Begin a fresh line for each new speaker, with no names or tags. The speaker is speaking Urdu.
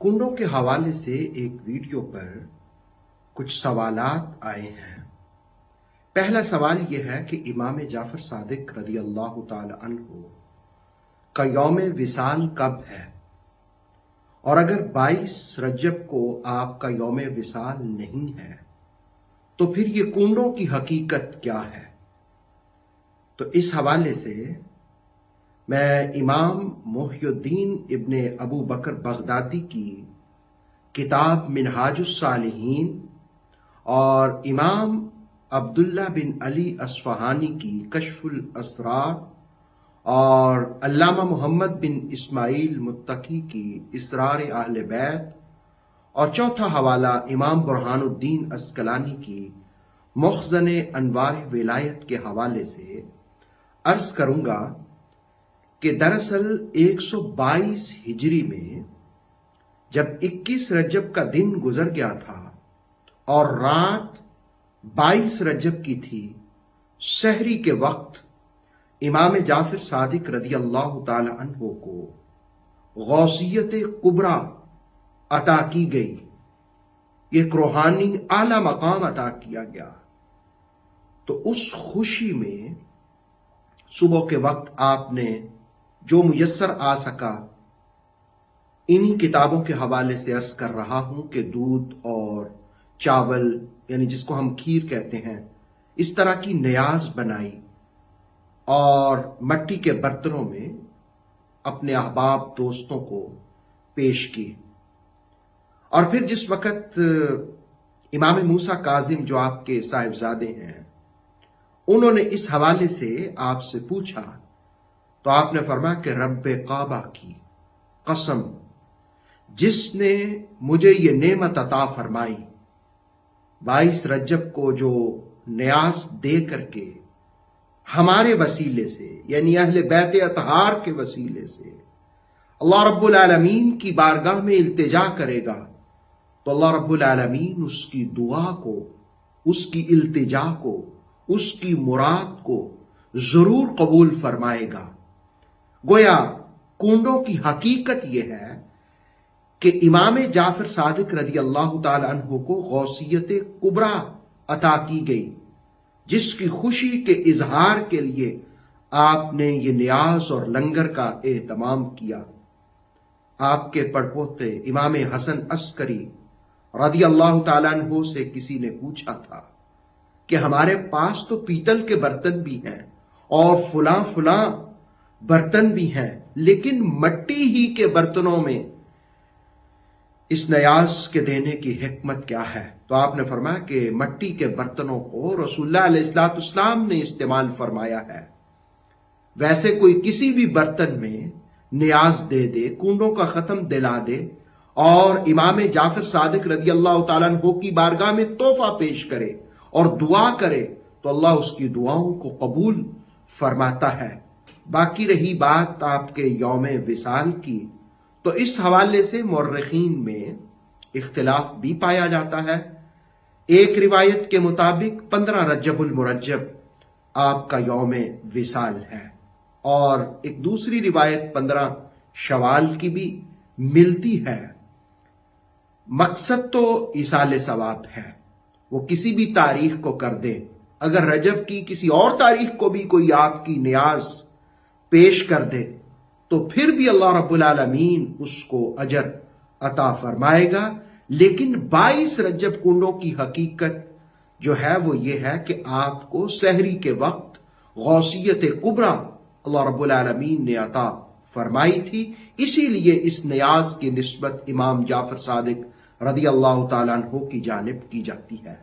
کنڈوں کے حوالے سے ایک ویڈیو پر کچھ سوالات آئے ہیں۔ پہلا سوال یہ ہے کہ امام جعفر صادق رضی اللہ تعالی عنہ کا یوم وصال کب ہے، اور اگر 22 رجب کو آپ کا یوم وصال نہیں ہے تو پھر یہ کنڈوں کی حقیقت کیا ہے؟ تو اس حوالے سے میں امام محی الدین ابن ابو بکر بغدادی کی کتاب منہاج الصالحین اور امام عبداللہ بن علی اصفہانی کی کشف الاسرار اور علامہ محمد بن اسماعیل متقی کی اسرار اہل بیت اور چوتھا حوالہ امام برہان الدین عسقلانی کی مخزن انوار ولایت کے حوالے سے عرض کروں گا کہ دراصل 122 ہجری میں جب 21 رجب کا دن گزر گیا تھا اور رات 22 رجب کی تھی، سحری کے وقت امام جعفر صادق رضی اللہ تعالی عنہ کو غوثیت کبریٰ عطا کی گئی، ایک روحانی اعلی مقام عطا کیا گیا۔ تو اس خوشی میں صبح کے وقت آپ نے جو میسر آ سکا انہی کتابوں کے حوالے سے عرض کر رہا ہوں کہ دودھ اور چاول، یعنی جس کو ہم کھیر کہتے ہیں، اس طرح کی نیاز بنائی اور مٹی کے برتنوں میں اپنے احباب دوستوں کو پیش کی۔ اور پھر جس وقت امام موسیٰ کاظم جو آپ کے صاحبزادے ہیں، انہوں نے اس حوالے سے آپ سے پوچھا تو آپ نے فرمایا کہ رب کعبہ کی قسم، جس نے مجھے یہ نعمت عطا فرمائی 22 رجب کو جو نیاز دے کر کے ہمارے وسیلے سے، یعنی اہل بیت اطہار کے وسیلے سے اللہ رب العالمین کی بارگاہ میں التجا کرے گا تو اللہ رب العالمین اس کی دعا کو، اس کی التجا کو، اس کی مراد کو ضرور قبول فرمائے گا۔ گویا کنڈوں کی حقیقت یہ ہے کہ امام جعفر صادق رضی اللہ تعالی عنہ کو غوثیت کبریٰ عطا کی گئی، جس کی خوشی کے اظہار کے لیے آپ نے یہ نیاز اور لنگر کا اہتمام کیا۔ آپ کے پڑپوتے امام حسن عسکری رضی اللہ تعالی عنہ سے کسی نے پوچھا تھا کہ ہمارے پاس تو پیتل کے برتن بھی ہیں اور فلاں فلاں برتن بھی ہیں، لیکن مٹی ہی کے برتنوں میں اس نیاز کے دینے کی حکمت کیا ہے؟ تو آپ نے فرمایا کہ مٹی کے برتنوں کو رسول اللہ علیہ السلام نے استعمال فرمایا ہے، ویسے کوئی کسی بھی برتن میں نیاز دے دے، کنڈوں کا ختم دلا دے اور امام جعفر صادق رضی اللہ تعالیٰ عنہ کی بارگاہ میں تحفہ پیش کرے اور دعا کرے تو اللہ اس کی دعاؤں کو قبول فرماتا ہے۔ باقی رہی بات آپ کے یوم وصال کی، تو اس حوالے سے مورخین میں اختلاف بھی پایا جاتا ہے۔ ایک روایت کے مطابق 15 رجب المرجب آپ کا یوم وصال ہے، اور ایک دوسری روایت 15 شوال کی بھی ملتی ہے۔ مقصد تو ایصال ثواب ہے، وہ کسی بھی تاریخ کو کر دے، اگر رجب کی کسی اور تاریخ کو بھی کوئی آپ کی نیاز پیش کر دے تو پھر بھی اللہ رب العالمین اس کو اجر عطا فرمائے گا۔ لیکن 22 رجب کنڈوں کی حقیقت جو ہے وہ یہ ہے کہ آپ کو سحری کے وقت غوثیت کبریٰ اللہ رب العالمین نے عطا فرمائی تھی، اسی لیے اس نیاز کی نسبت امام جعفر صادق رضی اللہ تعالیٰ عنہ کی جانب کی جاتی ہے۔